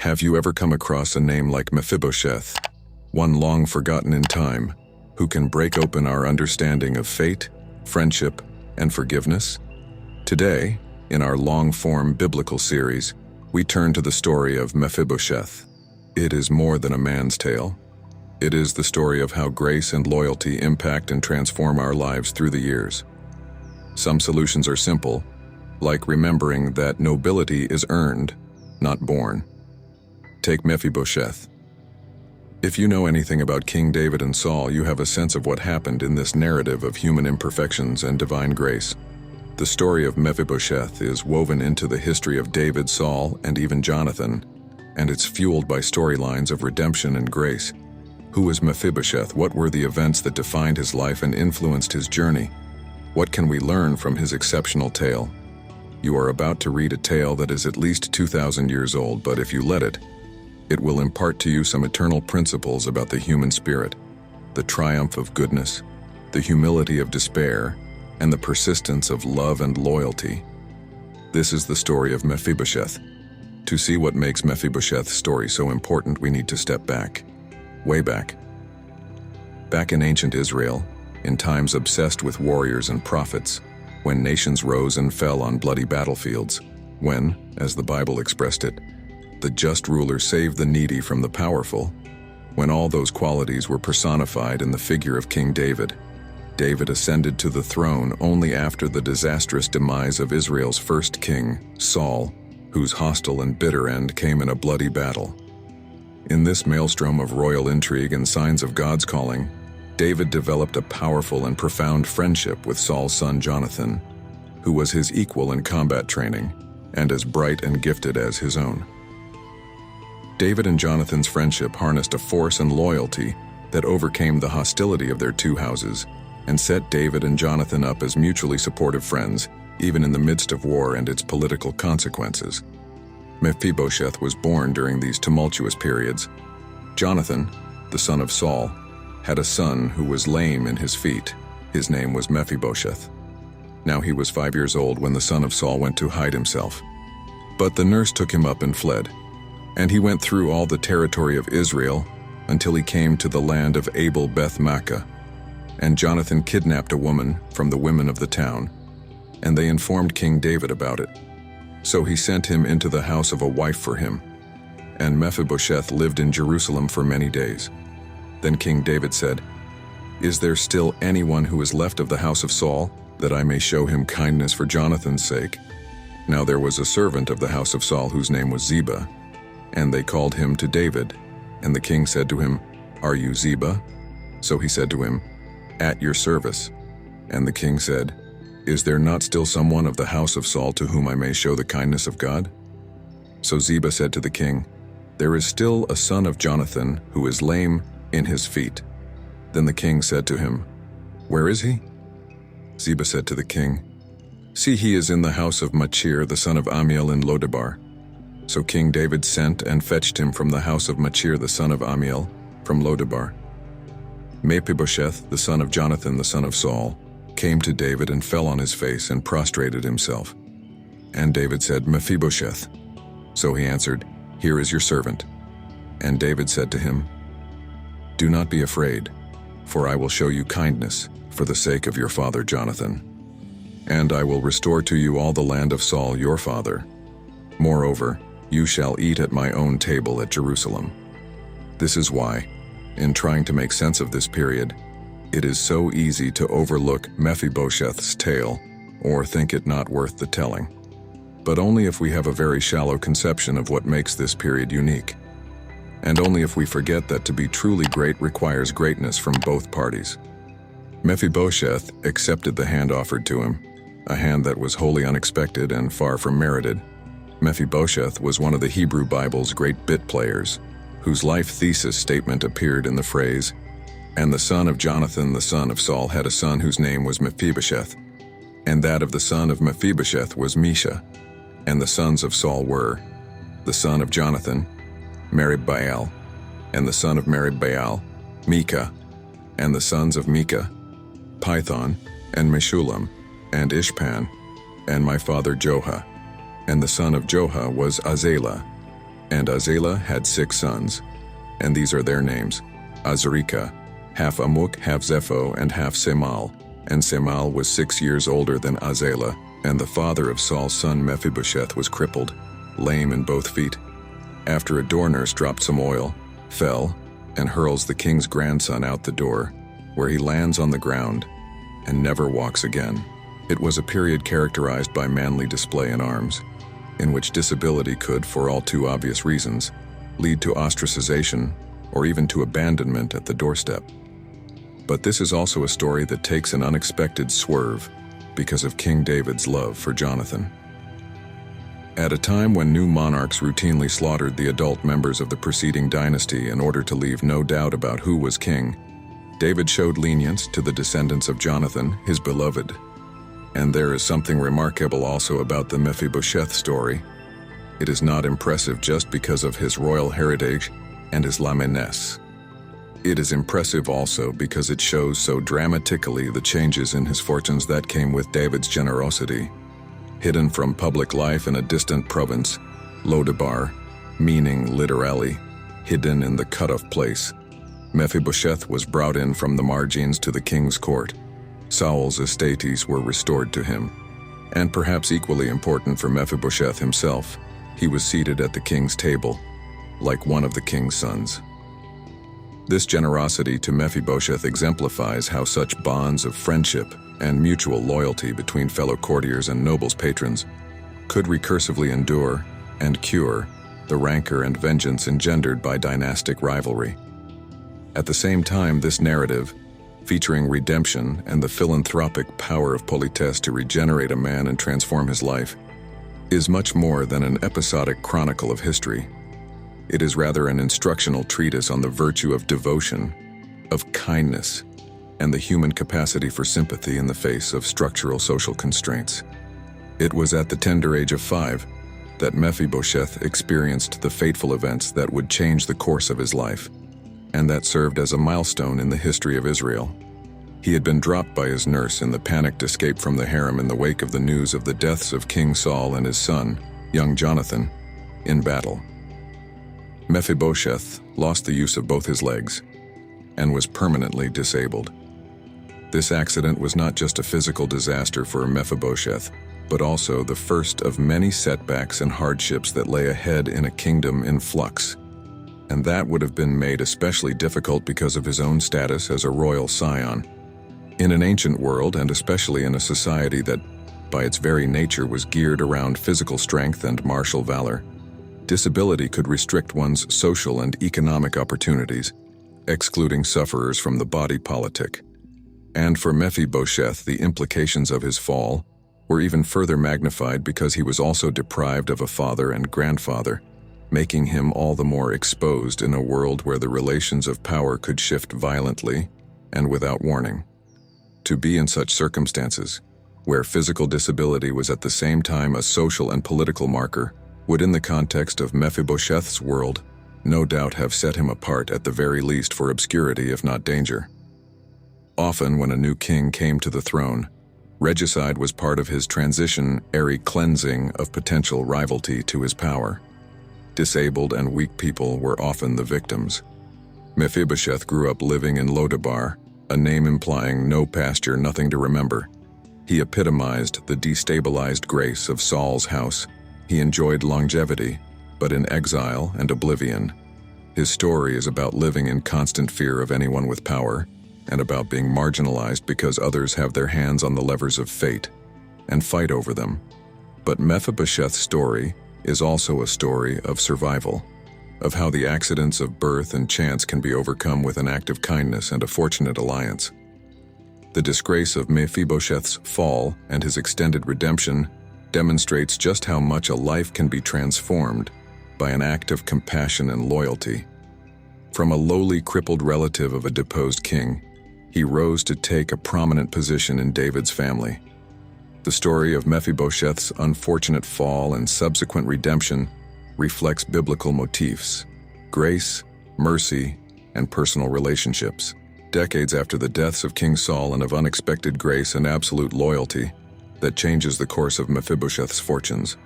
Have you ever come across a name like Mephibosheth, one long forgotten in time, who can break open our understanding of fate, friendship, and forgiveness? Today, in our long-form biblical series, we turn to the story of Mephibosheth. It is more than a man's tale. It is the story of how grace and loyalty impact and transform our lives through the years. Some solutions are simple, like remembering that nobility is earned, not born. Take Mephibosheth. If you know anything about King David and Saul, you have a sense of what happened in this narrative of human imperfections and divine grace. The story of Mephibosheth is woven into the history of David, Saul, and even Jonathan, and it's fueled by storylines of redemption and grace. Who is Mephibosheth? What were the events that defined his life and influenced his journey? What can we learn from his exceptional tale? You are about to read a tale that is at least 2,000 years old, but if you let it, it will impart to you some eternal principles about the human spirit, the triumph of goodness, the humility of despair, and the persistence of love and loyalty. This is the story of Mephibosheth. To see what makes Mephibosheth's story so important, we need to step back. Way back. Back in ancient Israel, in times obsessed with warriors and prophets, when nations rose and fell on bloody battlefields, when, as the Bible expressed it, the just ruler saved the needy from the powerful, when all those qualities were personified in the figure of King David. David ascended to the throne only after the disastrous demise of Israel's first king, Saul, whose hostile and bitter end came in a bloody battle. In this maelstrom of royal intrigue and signs of God's calling, David developed a powerful and profound friendship with Saul's son Jonathan, who was his equal in combat training and as bright and gifted as his own. David and Jonathan's friendship harnessed a force and loyalty that overcame the hostility of their two houses and set David and Jonathan up as mutually supportive friends, even in the midst of war and its political consequences. Mephibosheth was born during these tumultuous periods. Jonathan, the son of Saul, had a son who was lame in his feet. His name was Mephibosheth. Now he was 5 years old when the son of Saul went to hide himself. But the nurse took him up and fled. And he went through all the territory of Israel until he came to the land of Abel Beth-Maachah. And Jonathan kidnapped a woman from the women of the town, and they informed King David about it. So he sent him into the house of a wife for him, and Mephibosheth lived in Jerusalem for many days. Then King David said, "Is there still anyone who is left of the house of Saul, that I may show him kindness for Jonathan's sake?" Now there was a servant of the house of Saul whose name was Ziba, and they called him to David. And the king said to him, "Are you Ziba?" So he said to him, "At your service." And the king said, "Is there not still someone of the house of Saul to whom I may show the kindness of God?" So Ziba said to the king, "There is still a son of Jonathan who is lame in his feet." Then the king said to him, "Where is he?" Ziba said to the king, "See, he is in the house of Machir, the son of Ammiel in Lodebar." So King David sent and fetched him from the house of Machir, the son of Ammiel, from Lodebar. Mephibosheth, the son of Jonathan, the son of Saul, came to David and fell on his face and prostrated himself. And David said, "Mephibosheth." So he answered, "Here is your servant." And David said to him, "Do not be afraid, for I will show you kindness for the sake of your father Jonathan. And I will restore to you all the land of Saul your father. Moreover, you shall eat at my own table at Jerusalem." This is why, in trying to make sense of this period, it is so easy to overlook Mephibosheth's tale or think it not worth the telling. But only if we have a very shallow conception of what makes this period unique. And only if we forget that to be truly great requires greatness from both parties. Mephibosheth accepted the hand offered to him, a hand that was wholly unexpected and far from merited. Mephibosheth was one of the Hebrew Bible's great bit players, whose life thesis statement appeared in the phrase, "And the son of Jonathan the son of Saul had a son whose name was Mephibosheth, and that of the son of Mephibosheth was Misha. And the sons of Saul were, the son of Jonathan, Merib-Baal, and the son of Merib-Baal, Micah, and the sons of Micah, Python, and Meshulam, and Ishpan, and my father Joha. And the son of Joha was Azalah, And Azela had 6 sons, and these are their names: Azrika, half Amuk, half Zepho, and half Semal. And Semal was 6 years older than Azela, and the father of Saul's son Mephibosheth was crippled, lame in both feet. After a door nurse dropped some oil, fell, and hurls the king's grandson out the door, where he lands on the ground and never walks again. It was a period characterized by manly display in arms, in which disability could, for all too obvious reasons, lead to ostracization or even to abandonment at the doorstep. But this is also a story that takes an unexpected swerve because of King David's love for Jonathan. At a time when new monarchs routinely slaughtered the adult members of the preceding dynasty in order to leave no doubt about who was king, David showed lenience to the descendants of Jonathan, his beloved. And there is something remarkable also about the Mephibosheth story. It is not impressive just because of his royal heritage and his lameness. It is impressive also because it shows so dramatically the changes in his fortunes that came with David's generosity. Hidden from public life in a distant province, Lodabar, meaning literally, hidden in the cut-off place, Mephibosheth was brought in from the margins to the king's court. Saul's estates were restored to him. And perhaps equally important for Mephibosheth himself, he was seated at the king's table, like one of the king's sons. This generosity to Mephibosheth exemplifies how such bonds of friendship and mutual loyalty between fellow courtiers and nobles' patrons could recursively endure and cure the rancor and vengeance engendered by dynastic rivalry. At the same time, this narrative, featuring redemption and the philanthropic power of politesse to regenerate a man and transform his life, is much more than an episodic chronicle of history. It is rather an instructional treatise on the virtue of devotion, of kindness, and the human capacity for sympathy in the face of structural social constraints. It was at the tender age of 5 that Mephibosheth experienced the fateful events that would change the course of his life, and that served as a milestone in the history of Israel. He had been dropped by his nurse in the panicked escape from the harem in the wake of the news of the deaths of King Saul and his son, young Jonathan, in battle. Mephibosheth lost the use of both his legs and was permanently disabled. This accident was not just a physical disaster for Mephibosheth, but also the first of many setbacks and hardships that lay ahead in a kingdom in flux. And that would have been made especially difficult because of his own status as a royal scion. In an ancient world, and especially in a society that, by its very nature, was geared around physical strength and martial valor, disability could restrict one's social and economic opportunities, excluding sufferers from the body politic. And for Mephibosheth, the implications of his fall were even further magnified because he was also deprived of a father and grandfather, making him all the more exposed in a world where the relations of power could shift violently and without warning. To be in such circumstances, where physical disability was at the same time a social and political marker, would in the context of Mephibosheth's world no doubt have set him apart at the very least for obscurity if not danger. Often when a new king came to the throne, regicide was part of his transitionary cleansing of potential rivalry to his power. Disabled and weak people were often the victims. Mephibosheth grew up living in Lodabar, a name implying no pasture, nothing to remember. He epitomized the destabilized grace of Saul's house. He enjoyed longevity, but in exile and oblivion. His story is about living in constant fear of anyone with power, and about being marginalized because others have their hands on the levers of fate and fight over them. But Mephibosheth's story is also a story of survival, of how the accidents of birth and chance can be overcome with an act of kindness and a fortunate alliance. The disgrace of Mephibosheth's fall and his extended redemption demonstrates just how much a life can be transformed by an act of compassion and loyalty. From a lowly crippled relative of a deposed king, he rose to take a prominent position in David's family. The story of Mephibosheth's unfortunate fall and subsequent redemption reflects biblical motifs: grace, mercy, and personal relationships. Decades after the deaths of King Saul, and of unexpected grace and absolute loyalty that changes the course of Mephibosheth's fortunes.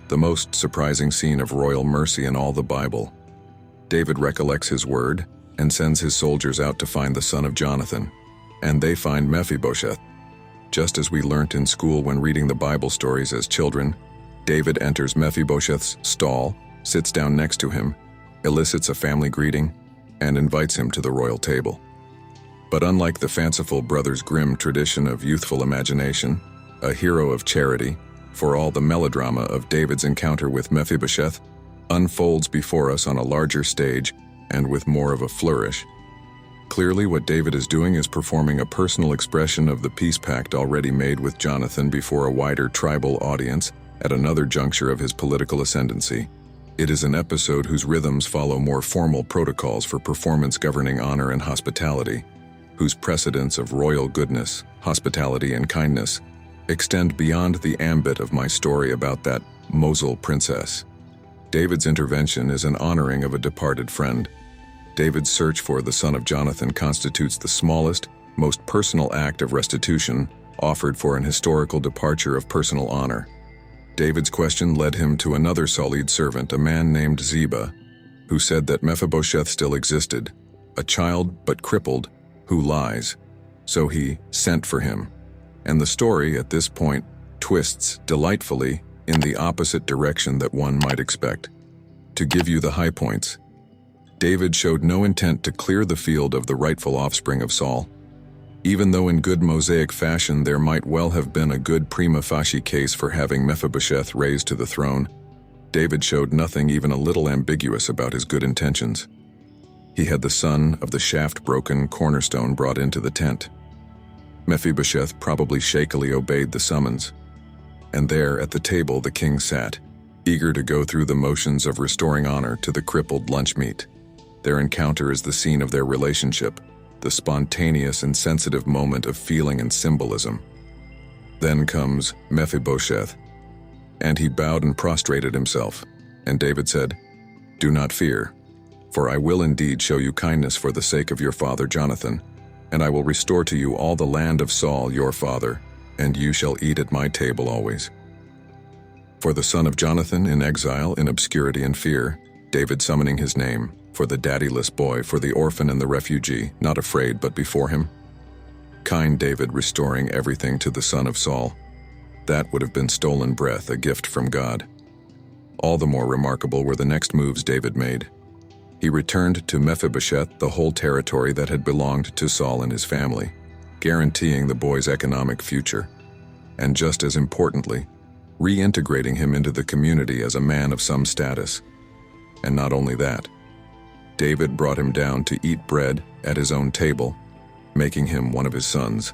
the most surprising scene of royal mercy in all the Bible. David recollects his word and sends his soldiers out to find the son of Jonathan, and they find Mephibosheth. Just as we learnt in school when reading the Bible stories as children, David enters Mephibosheth's stall, sits down next to him, elicits a family greeting, and invites him to the royal table. But unlike the fanciful Brothers Grimm tradition of youthful imagination, a hero of charity, for all the melodrama of David's encounter with Mephibosheth unfolds before us on a larger stage and with more of a flourish. Clearly, what David is doing is performing a personal expression of the peace pact already made with Jonathan before a wider tribal audience at another juncture of his political ascendancy. It is an episode whose rhythms follow more formal protocols for performance governing honor and hospitality, whose precedents of royal goodness, hospitality, and kindness extend beyond the ambit of my story about that Mosul princess. David's intervention is an honoring of a departed friend. David's search for the son of Jonathan constitutes the smallest, most personal act of restitution offered for an historical departure of personal honor. David's question led him to another solid servant, a man named Ziba, who said that Mephibosheth still existed, a child but crippled, who lies. So he sent for him. And the story, at this point, twists delightfully in the opposite direction that one might expect. To give you the high points, David showed no intent to clear the field of the rightful offspring of Saul. Even though in good Mosaic fashion there might well have been a good prima facie case for having Mephibosheth raised to the throne, David showed nothing even a little ambiguous about his good intentions. He had the son of the shaft-broken cornerstone brought into the tent. Mephibosheth probably shakily obeyed the summons. And there at the table the king sat, eager to go through the motions of restoring honor to the crippled lunchmeat. Their encounter is the scene of their relationship, the spontaneous and sensitive moment of feeling and symbolism. Then comes Mephibosheth, and he bowed and prostrated himself. And David said, "Do not fear, for I will indeed show you kindness for the sake of your father Jonathan, and I will restore to you all the land of Saul your father, and you shall eat at my table always." For the son of Jonathan in exile, in obscurity and fear, David summoning his name, for the daddyless boy, for the orphan and the refugee, not afraid but before him. Kind David restoring everything to the son of Saul. That would have been stolen breath, a gift from God. All the more remarkable were the next moves David made. He returned to Mephibosheth the whole territory that had belonged to Saul and his family, guaranteeing the boy's economic future, and just as importantly, reintegrating him into the community as a man of some status. And not only that, David brought him down to eat bread at his own table, making him one of his sons.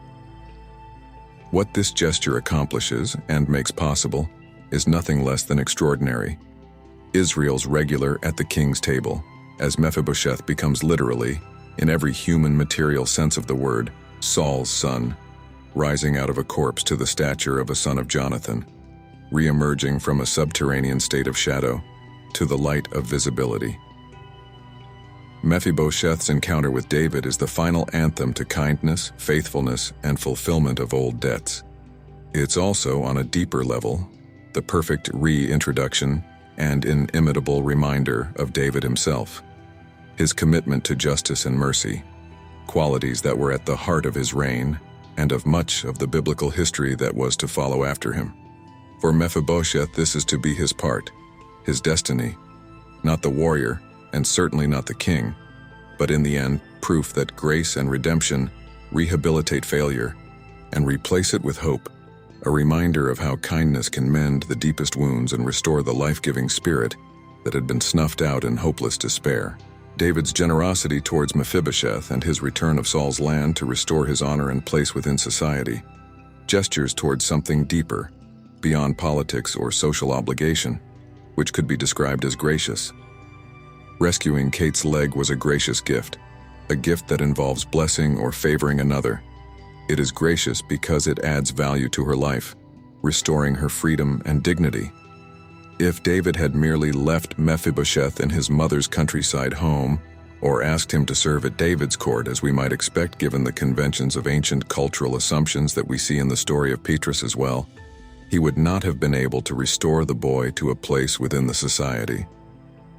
What this gesture accomplishes and makes possible is nothing less than extraordinary. Israel's regular at the king's table, as Mephibosheth becomes literally, in every human material sense of the word, Saul's son, rising out of a corpse to the stature of a son of Jonathan, re-emerging from a subterranean state of shadow to the light of visibility. Mephibosheth's encounter with David is the final anthem to kindness, faithfulness, and fulfillment of old debts. It's also, on a deeper level, the perfect reintroduction and inimitable reminder of David himself, his commitment to justice and mercy, qualities that were at the heart of his reign and of much of the biblical history that was to follow after him. For Mephibosheth, this is to be his part, his destiny, not the warrior, and certainly not the king, but in the end, proof that grace and redemption rehabilitate failure and replace it with hope, a reminder of how kindness can mend the deepest wounds and restore the life-giving spirit that had been snuffed out in hopeless despair. David's generosity towards Mephibosheth and his return of Saul's land to restore his honor and place within society, gestures towards something deeper, beyond politics or social obligation, which could be described as gracious. Rescuing Kate's leg was a gracious gift, a gift that involves blessing or favoring another. It is gracious because it adds value to her life, restoring her freedom and dignity. If David had merely left Mephibosheth in his mother's countryside home, or asked him to serve at David's court, as we might expect given the conventions of ancient cultural assumptions that we see in the story of Petrus as well, he would not have been able to restore the boy to a place within the society.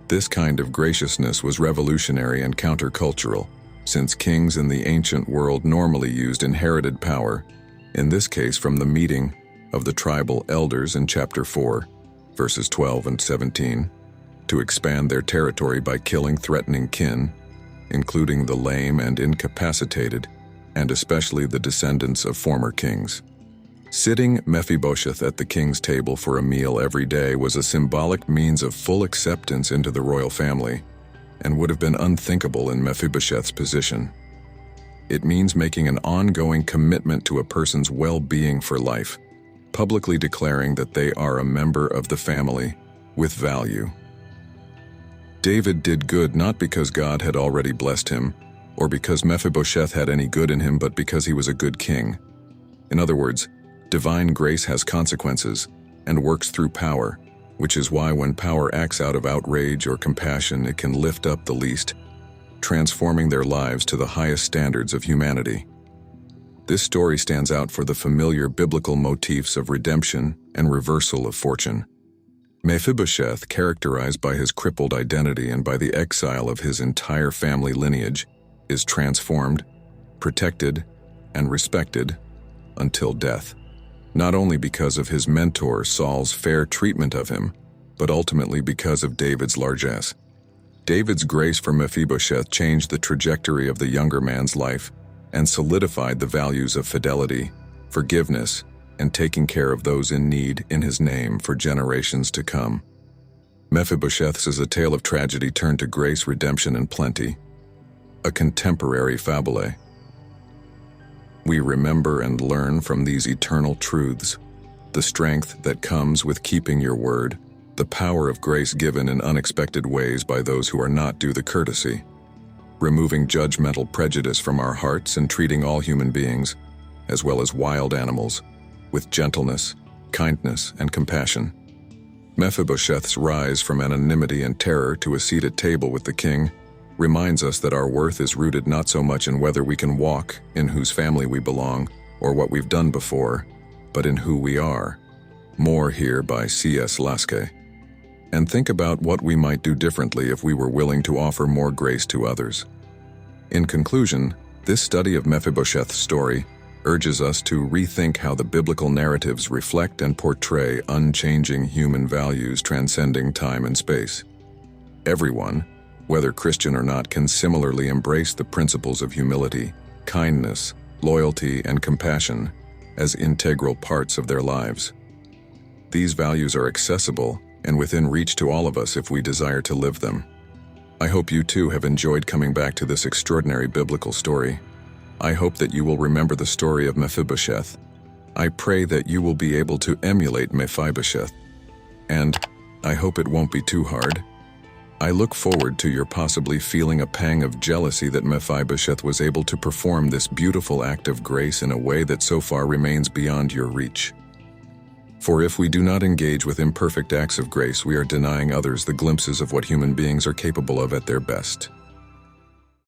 This kind of graciousness was revolutionary and countercultural, since kings in the ancient world normally used inherited power, in this case from the meeting of the tribal elders in chapter 4, verses 12 and 17, to expand their territory by killing threatening kin, including the lame and incapacitated, and especially the descendants of former kings. Sitting Mephibosheth at the king's table for a meal every day was a symbolic means of full acceptance into the royal family, and would have been unthinkable in Mephibosheth's position. It means making an ongoing commitment to a person's well-being for life, publicly declaring that they are a member of the family with value. David did good not because God had already blessed him, or because Mephibosheth had any good in him, but because he was a good king. In other words, divine grace has consequences and works through power, which is why when power acts out of outrage or compassion, it can lift up the least, transforming their lives to the highest standards of humanity. This story stands out for the familiar biblical motifs of redemption and reversal of fortune. Mephibosheth, characterized by his crippled identity and by the exile of his entire family lineage, is transformed, protected, and respected until death, not only because of his mentor Saul's fair treatment of him, but ultimately because of David's largesse. David's grace for Mephibosheth changed the trajectory of the younger man's life and solidified the values of fidelity, forgiveness, and taking care of those in need in his name for generations to come. Mephibosheth is a tale of tragedy turned to grace, redemption, and plenty, a contemporary fabule. We remember and learn from these eternal truths, the strength that comes with keeping your word, the power of grace given in unexpected ways by those who are not due the courtesy, removing judgmental prejudice from our hearts and treating all human beings, as well as wild animals, with gentleness, kindness, and compassion. Mephibosheth's rise from anonymity and terror to a seat at table with the king reminds us that our worth is rooted not so much in whether we can walk, in whose family we belong, or what we've done before, but in who we are. More here by C.S. Laske. And think about what we might do differently if we were willing to offer more grace to others. In conclusion, this study of Mephibosheth's story urges us to rethink how the biblical narratives reflect and portray unchanging human values transcending time and space. Everyone, whether Christian or not, can similarly embrace the principles of humility, kindness, loyalty, and compassion as integral parts of their lives. These values are accessible and within reach to all of us if we desire to live them. I hope you too have enjoyed coming back to this extraordinary biblical story. I hope that you will remember the story of Mephibosheth. I pray that you will be able to emulate Mephibosheth. And I hope it won't be too hard. I look forward to your possibly feeling a pang of jealousy that Mephibosheth was able to perform this beautiful act of grace in a way that so far remains beyond your reach. For if we do not engage with imperfect acts of grace, we are denying others the glimpses of what human beings are capable of at their best.